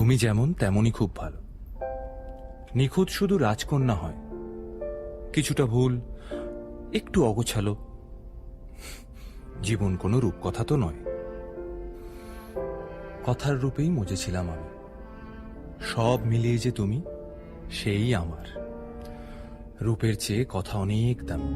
তুমি যেমন তেমনই খুব ভালো। নিখুঁত শুধু রাজকন্যা হয়, কিছুটা ভুল, একটু অগোছালো। জীবন কোনো রূপকথা তো নয়। কথার রূপেই মজেছিলাম আমি। সব মিলিয়ে যে তুমি, সেই আমার। রূপের চেয়ে কথা অনেক দামি।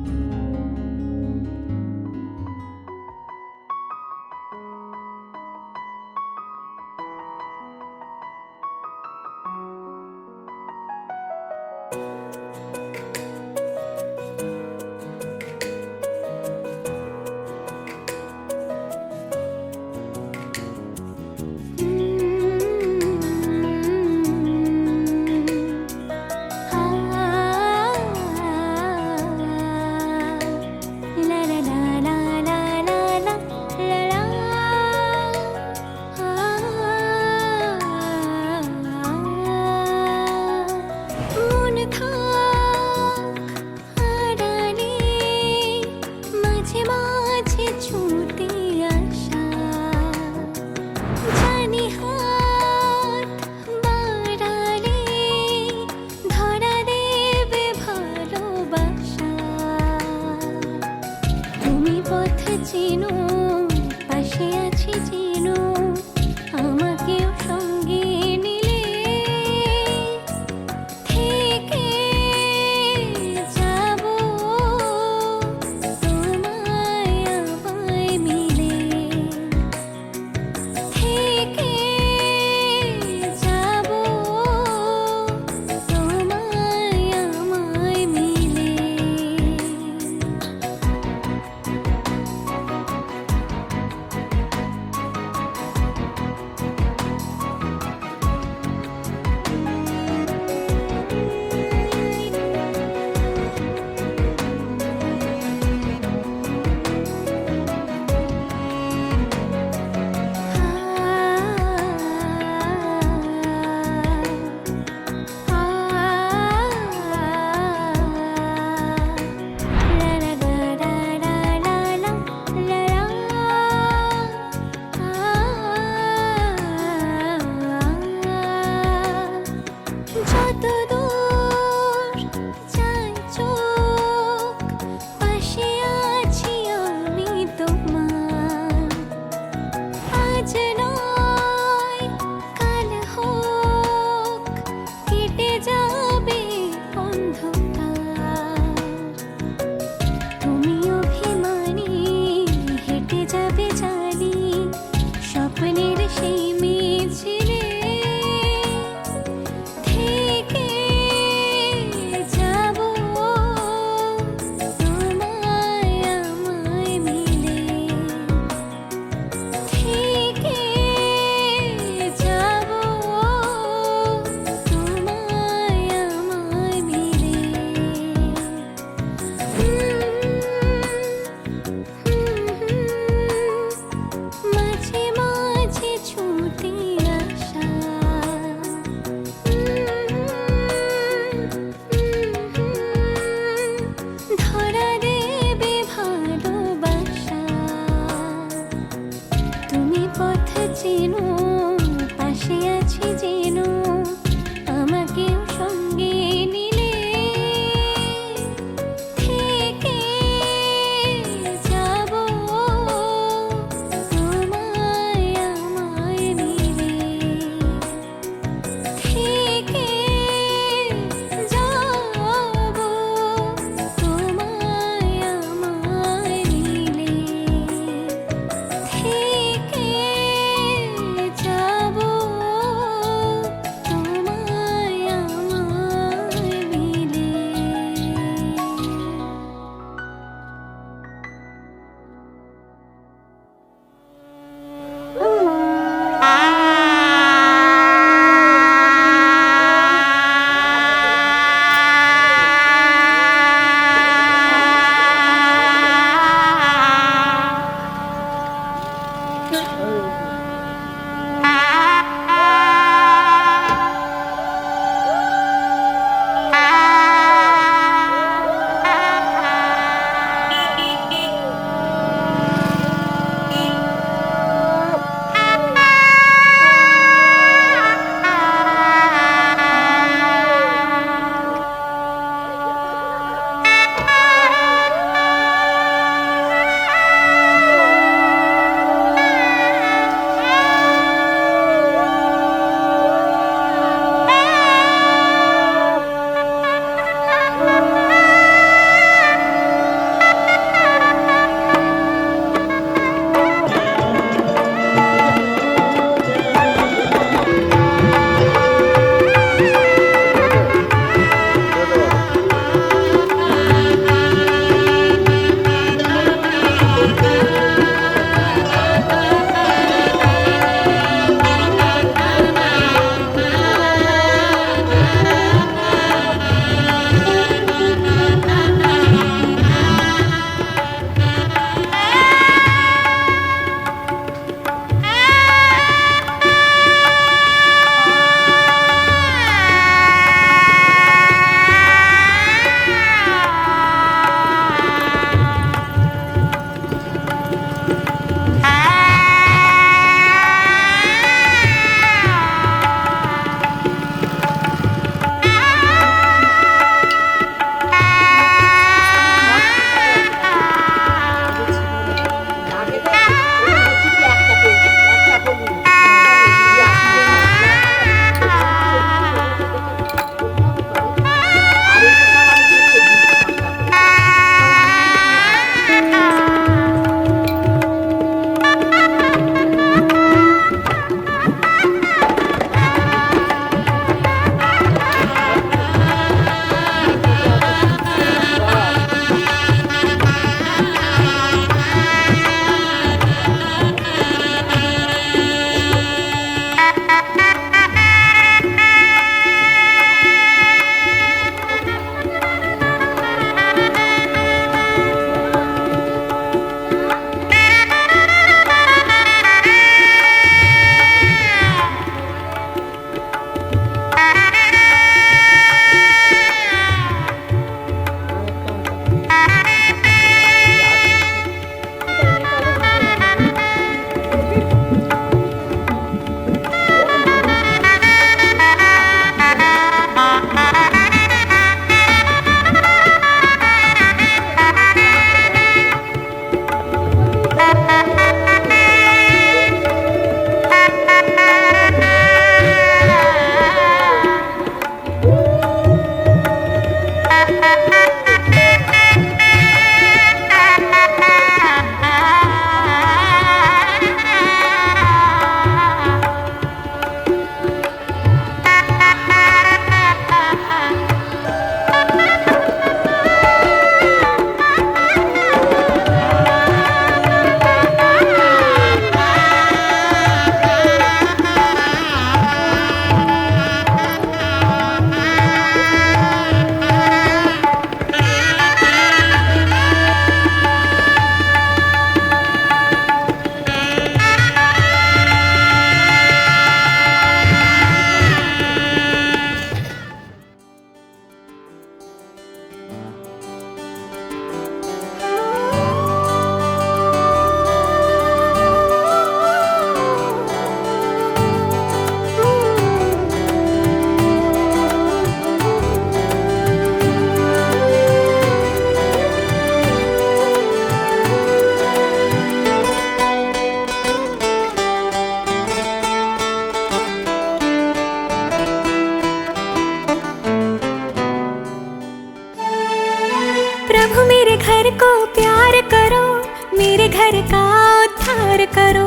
घर का उद्धार करो,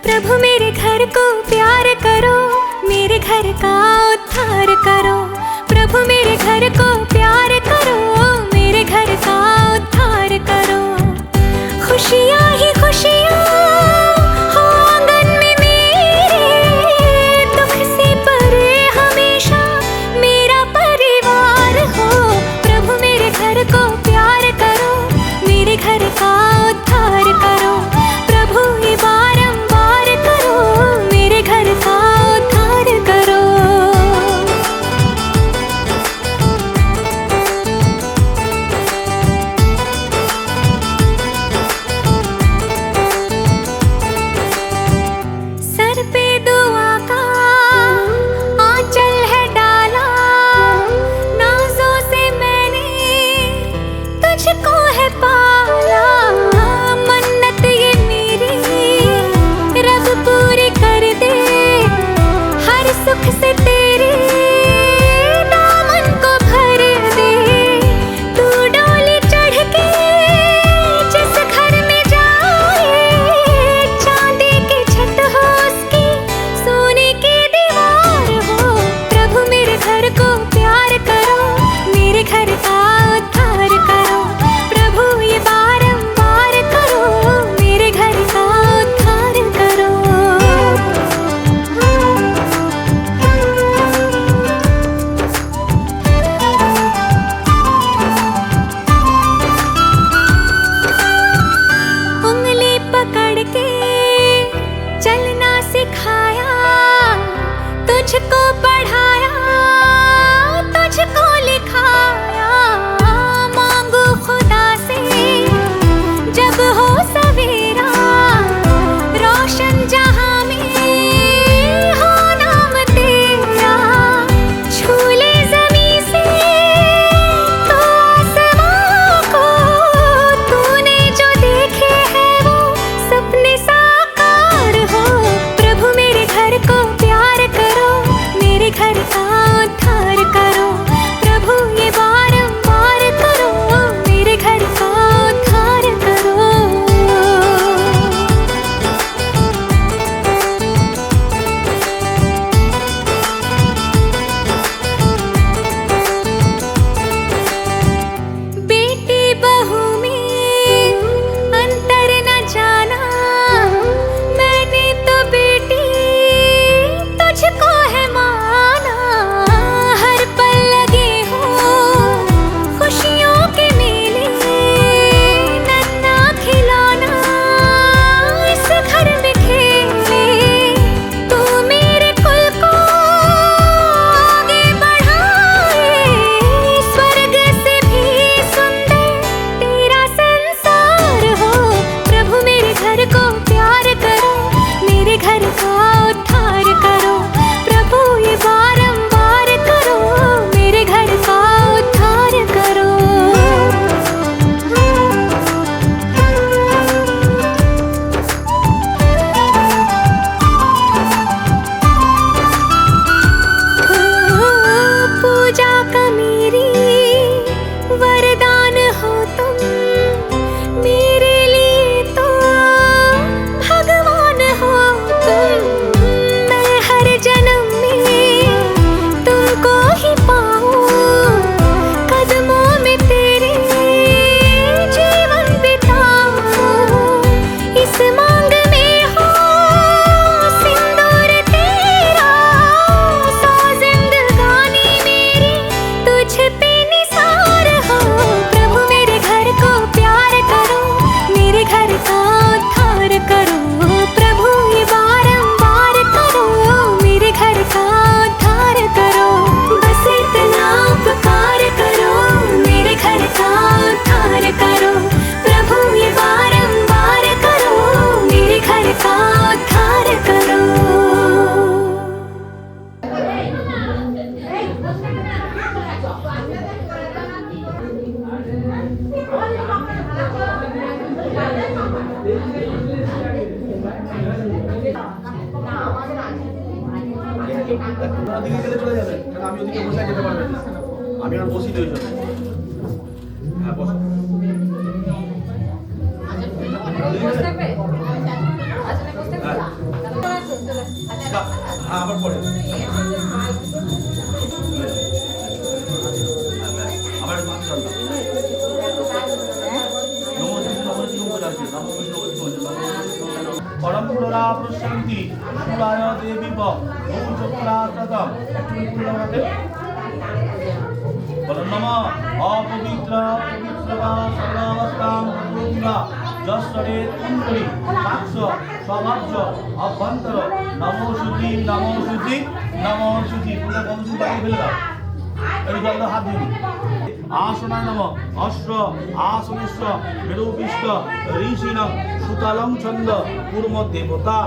प्रभु मेरे घर को प्यार करो, मेरे घर का उद्धार करो, प्रभु मेरे घर को प्यार करो, मेरे घर का उद्धार करो। खुशियाँ ही खुशियाँ हो आंगन में मेरे, दुख से परे हमेशा मेरा परिवार हो, प्रभु मेरे घर को प्यार करो, मेरे घर का उद्धार करो, प्रभु ये बारंबार करो, मेरे घर का उद्धार करो। सर पे दुआ का आंचल है डाला, नाज़ों से मैंने तुझको है पाला, मन्नत ये मेरी रब पूरी कर दे, हर सुख से तेरे दामन को भर दे, तू डोली चढ़ के जिस घर में जाए, चांदी की छत हो उसकी, सोने की दीवार हो, प्रभु मेरे घर को प्यार करो, मेरे घर का उद्धार करो, प्रभु ये बारंबार करो, मेरे घर का उद्धार करो। उंगली पकड़ के चलना सिखाया, तुझको पढ़ाया, तुझको लिखाया, मांगू खुदा से जब हो सवेरा, रोशन जहां में हो नाम तेरा, झूले ज़मीं से तो आसमां को, तूने जो देखे हैं वो सपने साकार हो, प्रभु मेरे घर को प्यार करो, मेरे घर का उद्धार करो, प्रभु ये बारंबार करो, मेरे घर का उद्धार करो। बेटी बहू में अंतर न जाना, मैंने तो बेटी तुझको है माना, हर पल लगे हो खुशियों के मेले, नन्हा खिलौना इस घर में खेले, तू मेरे कुल को आगे बढ़ाए, स्वर्ग से भी सुंदर तेरा संसार हो, प्रभु मेरे घर को प्यार करो, मेरे घर का उद्धार करो, प्रभु ये बारंबार करो, मेरे घर का उद्धार करो। पूजा का मेरी वरदान हो तुम, मेरे लिए तो भगवान हो तुम, मैं हर जन्म में तुमको ही पाऊं, कदमों में तेरे जीवन बिताऊं, इस मांग में हो सिंदूर तेरा, सौ जिंदगानी मेरी तुझ पे निसार हो, प्रभु मेरे घर को प्यार करो, मेरे घर का उद्धार करो, प्रभु ये बारंबार करो, मेरे घर का उद्धार करो, बस इतना उपकार करो, मेरे घर का उद्धार करो, प्रभु ये बारंबार करो, मेरे घर का उद्धार करो। ওদিকে গেলে চলে যাবেন, কারণ আমি ওদিকে বসে যেতে পারবেন না, আমি আর বসি তো ওই জন্য। হ্যাঁ বসো। আবার পরে আবার মাছ রান্না পরম পুরা প্রশান্তি সুরায় দেবী চক্রাতম বলো নম অপবিত্র পবিত্রবা সর্বাবস্থাম পূর্ণা যশ্বরে কুণ্ডলী সাক্ষ স্বভাজ্য অভ্যন্তর নমো শুচি নমো শুচি নমো শুচি পুরো বংশ বাড়ি ফেলে দাও এই জল হাত দিন আসনা নম অশ্র আসনেশ্ব মেরুপিষ্ট ঋষিণং সুতলং ছন্দ পূর্ব দেবতা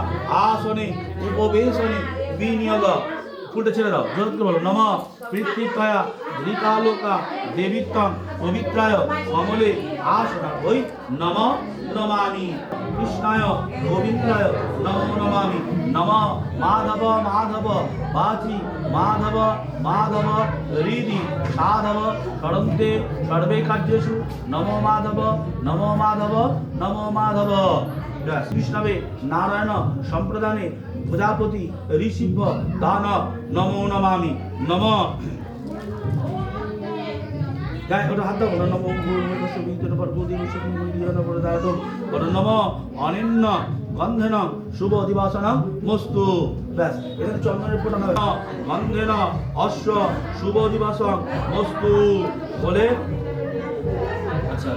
আসনে উপবেশনে বিনিয়োগ ফুলটা ছেড়ে দাও জোর করে বলো নম পৃথিবীতয়া ঋকালোকা দেবীত্বং পবিত্রায় কমলে আসনা ওই নম নমামি কৃষ্ণায় গোবিন্দায় নমো নমামি নম মাধব মাধব বাচি মাধব মাধব হৃদি সাধব সরন্তে সর্বে কার্যেষু নমো মাধব নমো মাধব নমো মাধব কৃষ্ণবে নারায়ণ সম্প্রদানে প্রজাপতি ঋষিভ দান নমো নমামি নম গায়ে ওটা হাত দাও নম নম অনিন্য গন্ধেন শুভ দিবাসন মস্তু ব্যাস এখানে চন্দনের ফোটানো গন্ধেন অশ্ব শুভ দিবাসন মস্তু বলে আচ্ছা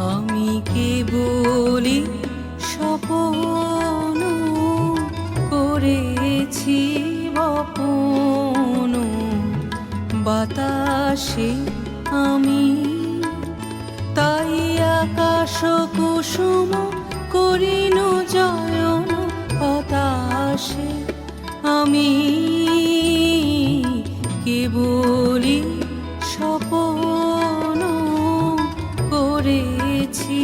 আমি কেবলি স্বপ্ন করেছি বপন বাতাসে আমি তাই আকাশ কুসুম করিন জয়ন হতাশে আমি কেবলি স্বপ্ন করেছি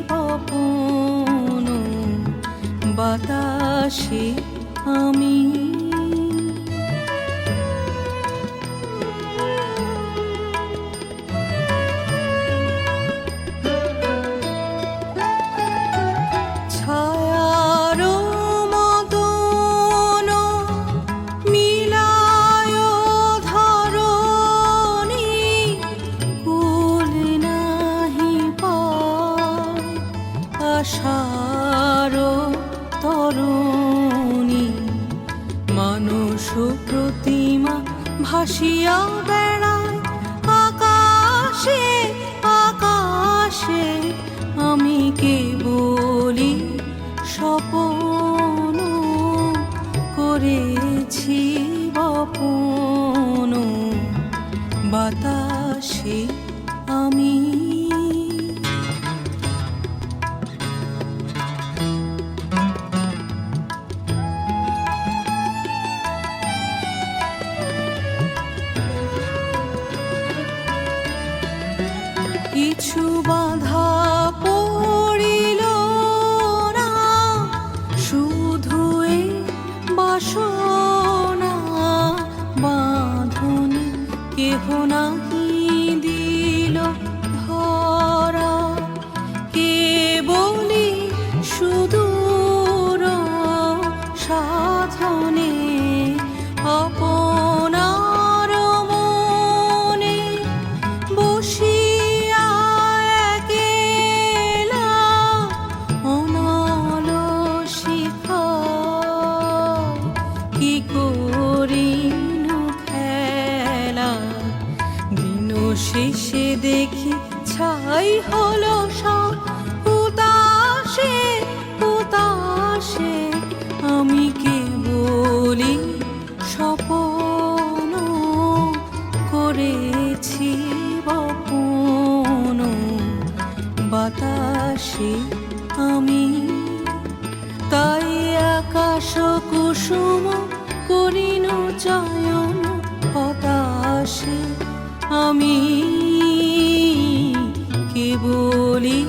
বপন বাতাসে আমি ছায়ার মদন মিলায় ধরণী কুল নাহি পায় আশার তরণী মানুষ প্রতিমা ভাসিয়া বেড়ায় আকাশে আকাশে আমি কেবলি স্বপ্ন করেছি বপন বাতাসে আমি কিছু বাধা পড়িল না শুধু এ বাসনা বাঁধনে কেহ নাহি দিল ধরা কেবলি সুদূর সাধনে আপনার মনে বসিয়া একেলা অনল শিখায় কি করিনু খেলা দিন শেষে দেখি ছাই হলো সব উদাসে উদাসে আমি কেবলি স্বপ্ন করেছি বপন বাতাসে আমি তাই আকাশ কুসুম করিনু চয়ন হতাশে আমি কেবলি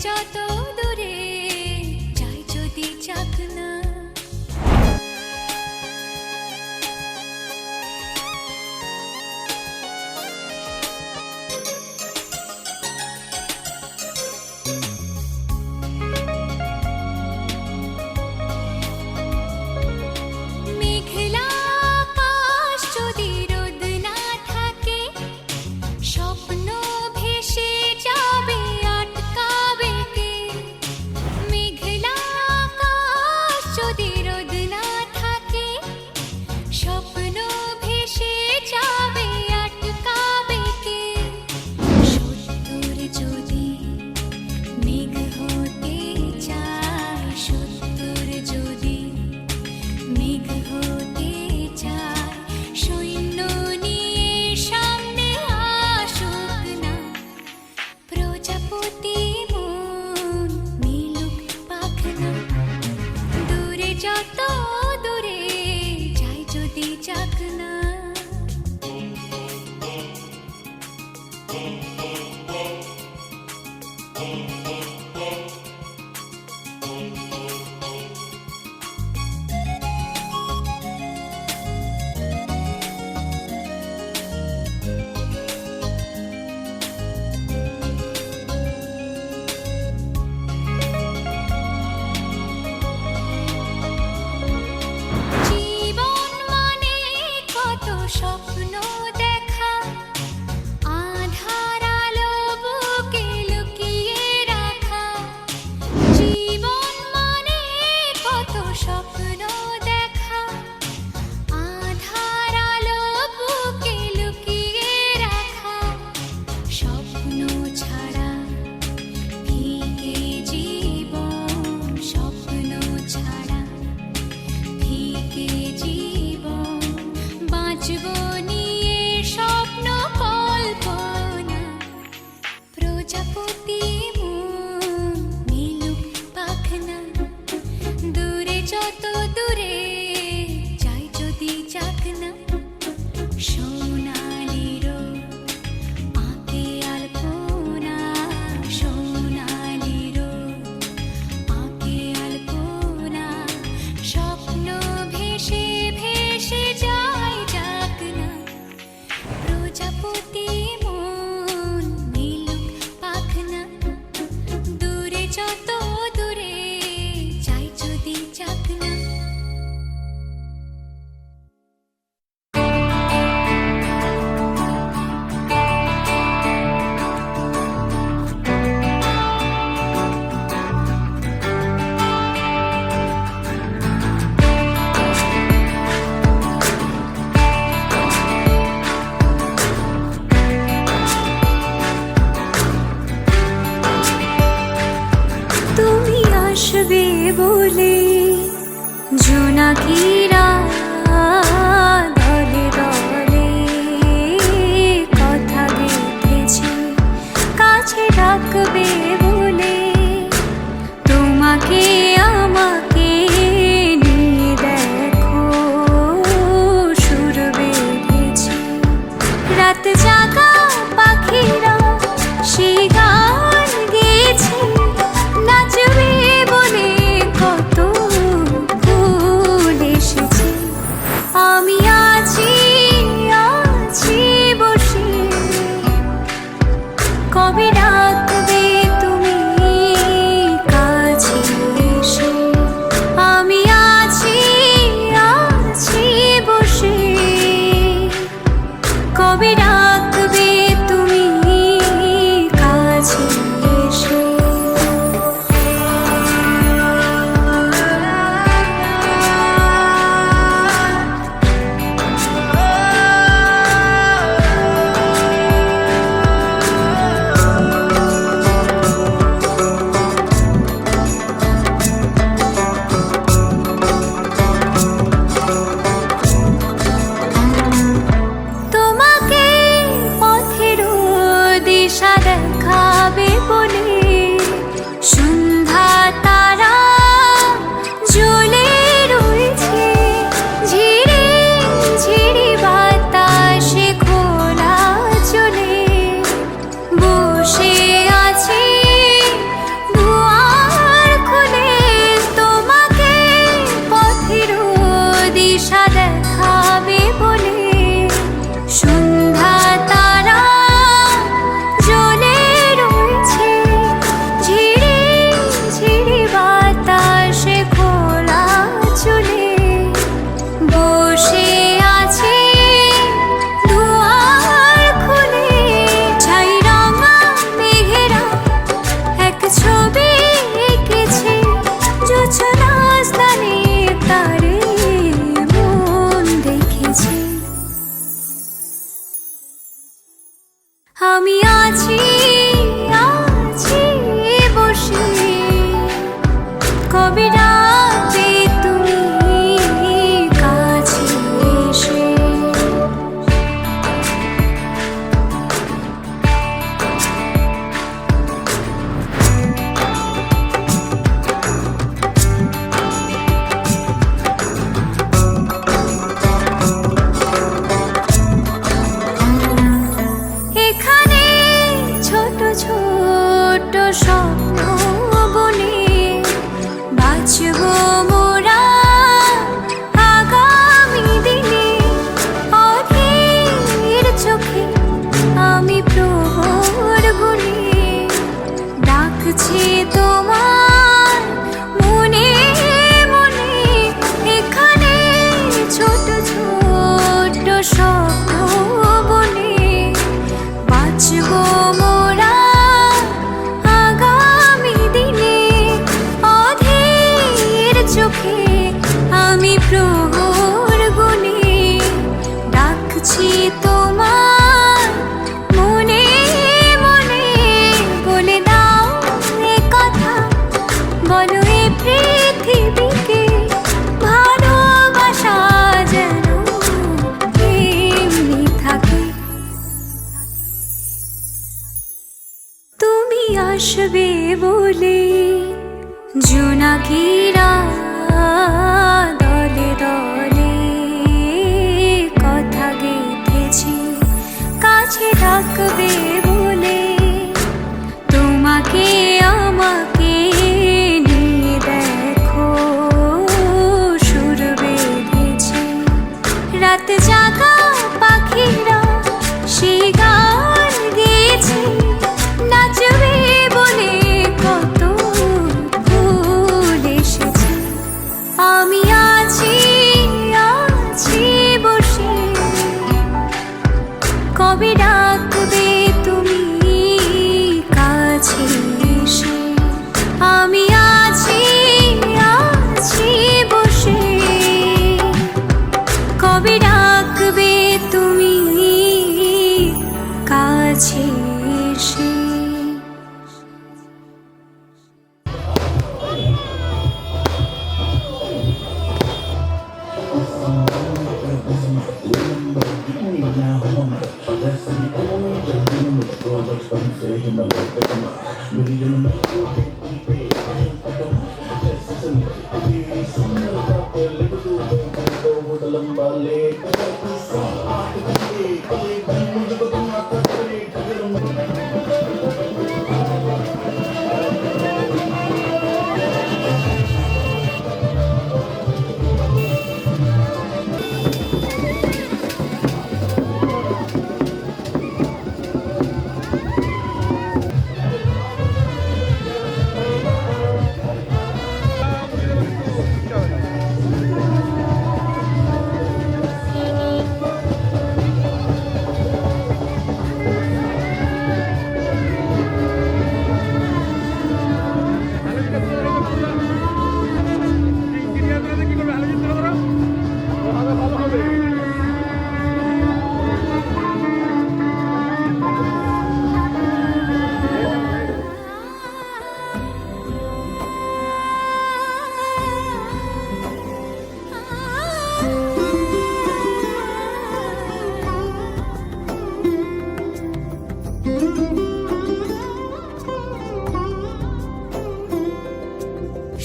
যত দূরে যাই যদি যাক না। মেঘলা আকাশ যদি রোদ না থাকে, স্বপ্ন ভেসে যাবে আটকাবে কে? মেঘলা আকাশ যদি রোদ না থাকে, স্বপ্ন ভেসে যাবে আটকাবে কে? সত্তর যদি মেঘ হতে চায়, সত্তর যদি মেঘ হতে চায়, সৈন্য নিয়ে সামনে আসুক না। প্রজাপতি মন মিলুক পাখনা, দূরে যত দূরে যাই যদি যাক না। জীবন মানে কত স্বপ্ন দেখা, আধার আলো বুকে লুকিয়ে রাখা। জীবন মানে কত স্বপ্ন দেখা, আধার আলো বুকে লুকিয়ে রাখা। স্বপ্ন ছাড়া ফিকে জীবন, স্বপ্ন ছাড়া ফিকে জীবন। বাঁচব নিয়ে স্বপ্ন কল্পনা, প্রজাপতি মন মিলুক পাখনা, দূরে যত দূরে যাই যদি যাক না। সোনালি রোদ আঁকে আলপনা, সোনালি রোদ আঁকে আলপনা। স্বপ্ন ভেসে ভেসে যায় যাক না। প্রজাপতি মন মিলুক পাখনা, দূরে যত দূরে যাই যদি যাক না। তুমি আসবে বলে জোনাকিরা দলে দলে কথা গেঁথেছে, কাছে ডাকবে বলে। তোমাকে আমাকে নিয়ে দেখো সুর বেঁধেছে। রাত জাগা পাখিরা সেই গান গেয়েছে, নাচবে বলে কত ফুল এসেছে। ডাকছি তোমার মনে মনে, এখানে ছোট ছোট স্বপ্ন বনে বাঁচবো মোরা আগামী দিনে। অধীর চোখে আমি প্রহর গুনে ডাকছি তোমার মনে মনে। বলে দাও এ কথা, বলো এ পৃথিবীকে, ভালোবাসা যেন এমনি থাকে। তুমি আসবে বলে জোনাকিরা দলে দলে কথা গেঁথেছি, কাছে ডাকবে বলে তোমাকে আমাকে নিয়ে দেখো সুর বেঁধেছি। রাত জাগা পাখিরা সেই গান গেয়েছে, নাচবে বলে কত ফুল এসেছে। আমি আছি আছি বসে, কবে ডাকবে তুমি কাছে এসে। আমি আছি আছি বসে, কবে ডাকবে তুমি কাছে এসে।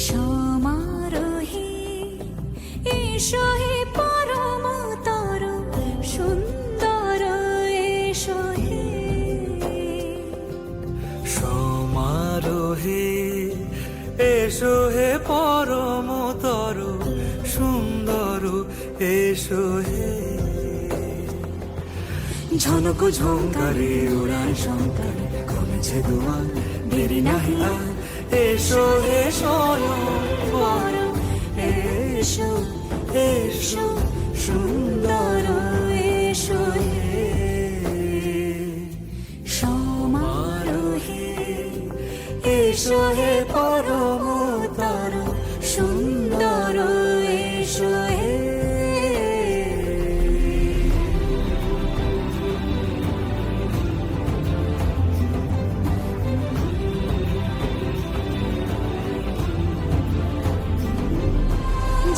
সমারোহে এসো হে পরমতর সুন্দর, এসো হে সমারোহে এসো হে পরমতর সুন্দর, এসো হে ঝনক ঝঙ্কারে উড়ায় শঙ্কারে কমেছে দুয়ার, দেরি নাহি আর এসো হে স্বয়ংবর। এসো এসো সুন্দর, এসো হে সমারোহে এসো হে পরমতর সুন্দর, এসো হে।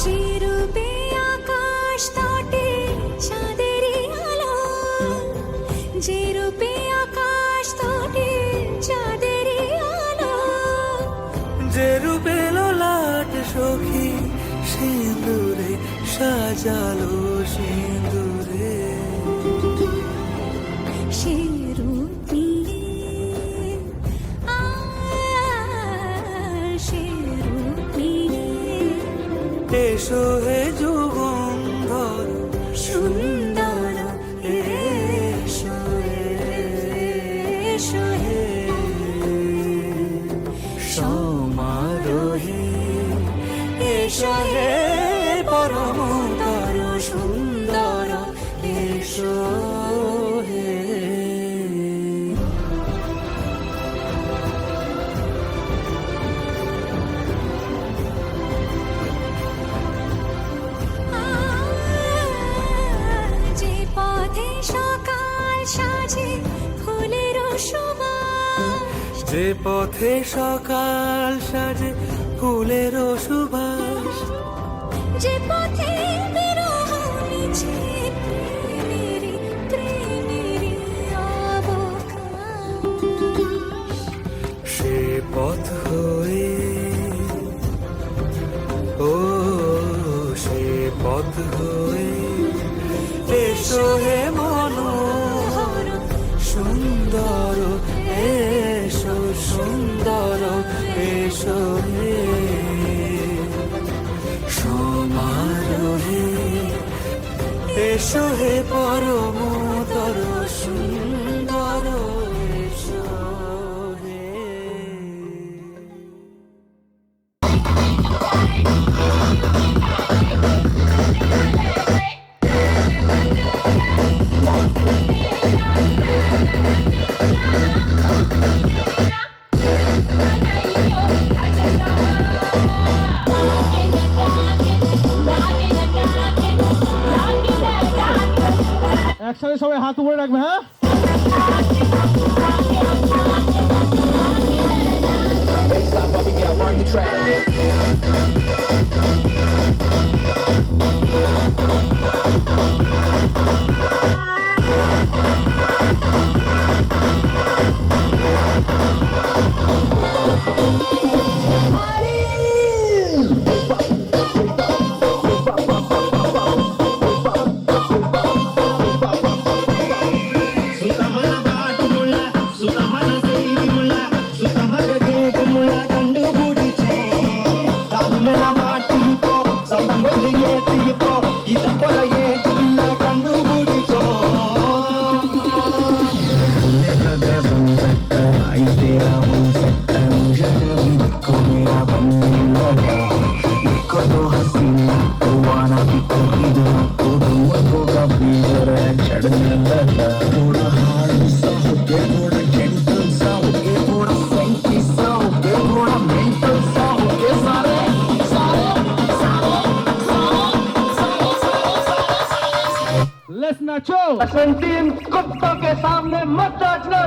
যে রূপে আকাশ তটে চাঁদেরই আলো, যে রূপে আকাশ তটে চাঁদেরই আলো, যে রূপে লোলাট সখী সিঁদুরে সাজালো সিঁদুরে, সে রূপ নিয়ে সে রূপ নিয়ে এসো হে যুগন্ধর সুন্দর, এসো এসো হে এসো হে পরমতর সুন্দর এসো হে। যে পথে সকাল সাজে ফুলের সুবাস, যে পথে সকাল সাজে ফুলের সুবাস, যে পথে বিরহ মিছে প্রেমেরই প্রেমেরই অবকাশ, সে পথ হয়ে ও সে পথ হয়ে এসো হে মনোহর সুন্দর এসো সুন্দর এসো হে সমারোহে এসো হে পরমতর সুন্দর এসো হে। একসাথে সবাই হাত উপরে রাখবে, হ্যাঁ? Let's nacho. संकीन कुत्तों के सामने मत नाचना।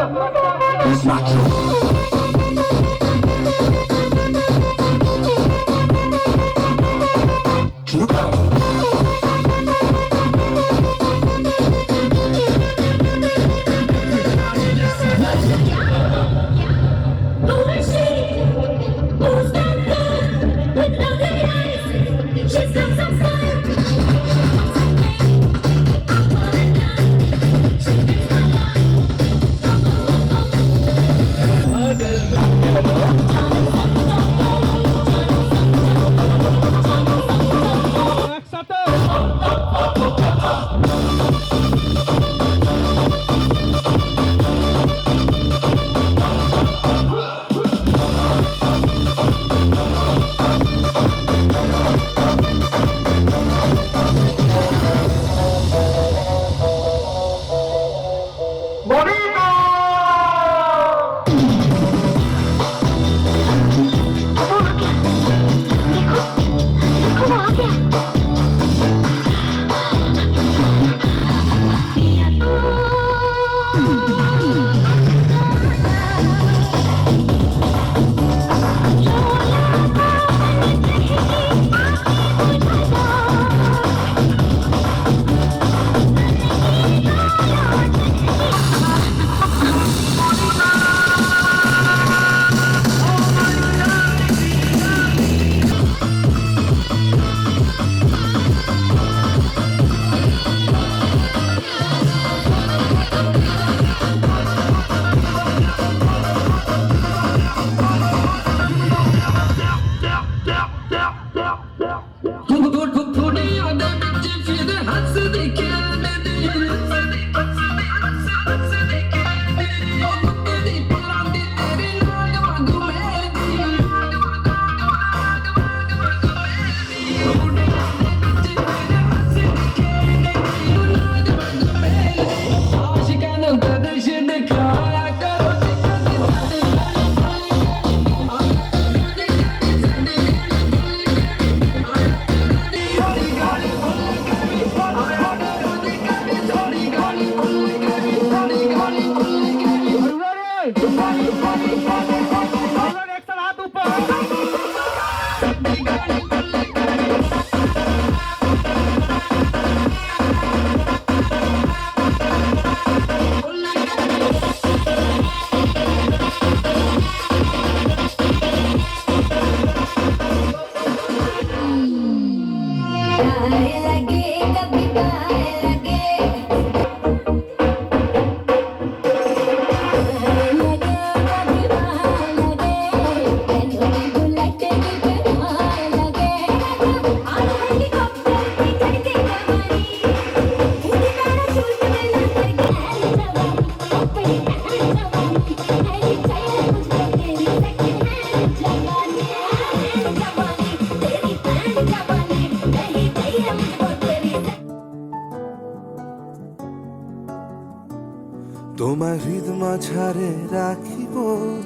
তোমায় হৃদ মাঝারে রাখিব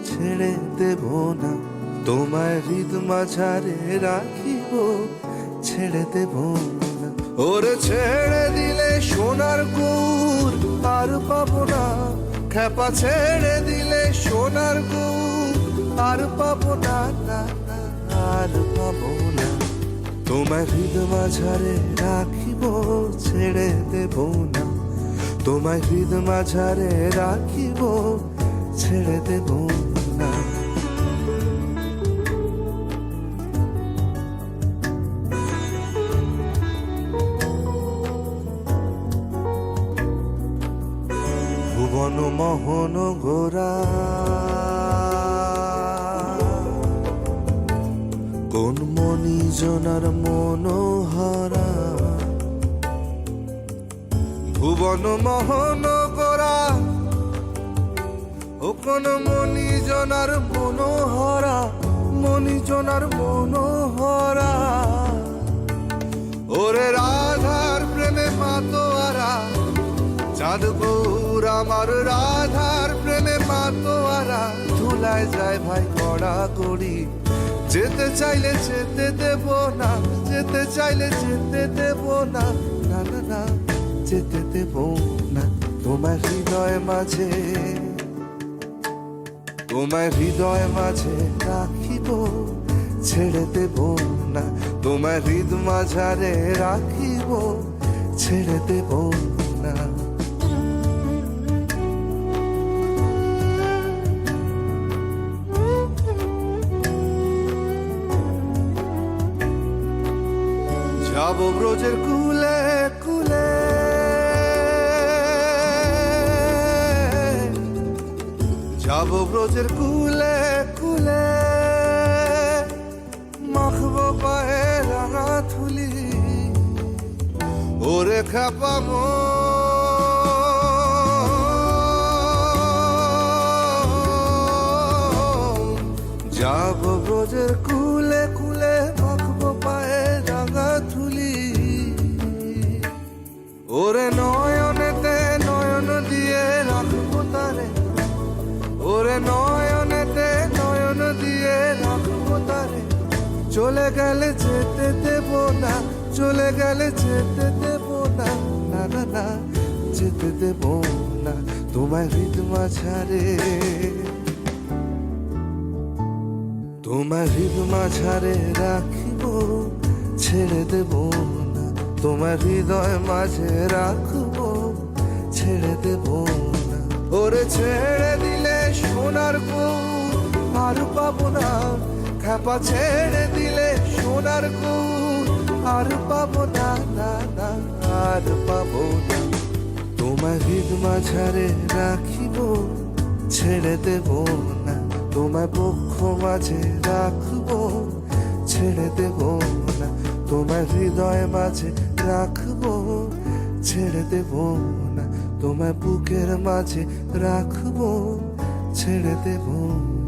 ছেড়ে দেব না, তোমায় হৃদ মাঝারে রাখিব ছেড়ে দেব না। ওরে ছেড়ে দিলে সোনার গৌর আর পাবো না, খেপা ছেড়ে দিলে সোনার গৌর আর পাবো না, না না আর পাবো না। তোমায় হৃদ মাঝারে রাখিব ছেড়ে দেব না, তোমায় হৃদ মাঝারে রাখিব ছেড়ে দেব না। ভুবন মোহন গোরা কোন মনি জনার মনোহরা, ভুবন মোহন গোরা ও কোন মনি জনার মনোহরা, মনি জনার মনোহরা। ওরে রাধার প্রেমে মাতোয়ারা, চাঁদ গৌর আমার রাধার প্রেমে মাতোয়ারা। ধুলায় যায় ভাই কড়া কড়ি, যেতে চাইলে যেতে দেব না, যেতে চাইলে যেতে দেব না, না না না যেতে দেব না। তোমার হৃদয় মাঝে, তোমার হৃদয় মাঝে রাখিব ছেড়ে দেব না, তোমার হৃদ মাঝারে রাখিব ছেড়ে দেব না। যাব ব্রজের কুলে কুলে, যাব ব্রজের কুলে কুলে, মাখবো পায়ে রাঙা থুলি। ওরে খাপামো যাব ব্রজের কুলে কুলে, মাখবো পায়ে রাঙা থুলি। ওরে নয়নেতে নয়ন দিয়ে রাখবো তারে, ওরে নয়নেতে নয়ন দিয়ে রাখবো তারে। চলে গেলে যেতে দেব না, চলে গেলে যেতে দেব না, না না না যেতে দেব না। তোমায় হৃদ মাঝারে, তোমার হৃদ মাঝারে রাখিব ছেড়ে দেব না, তোমার হৃদয় মাঝে রাখব ছেড়ে দেব না। ওরে ছেড়ে দিলে সোনার গৌর আর পাবো না, খেপা ছেড়ে দিলে সোনার গৌর আর পাবো না, না না আর পাবো না। তোমার হৃদ মাঝারে রাখিব ছেড়ে দেব না, তোমার বক্ষ মাঝে রাখবো ছেড়ে দেব না, তোমার হৃদয় মাঝে রাখবো ছেড়ে দেব না, তোমার বুকের মাঝে রাখবো ছেড়ে দেব না।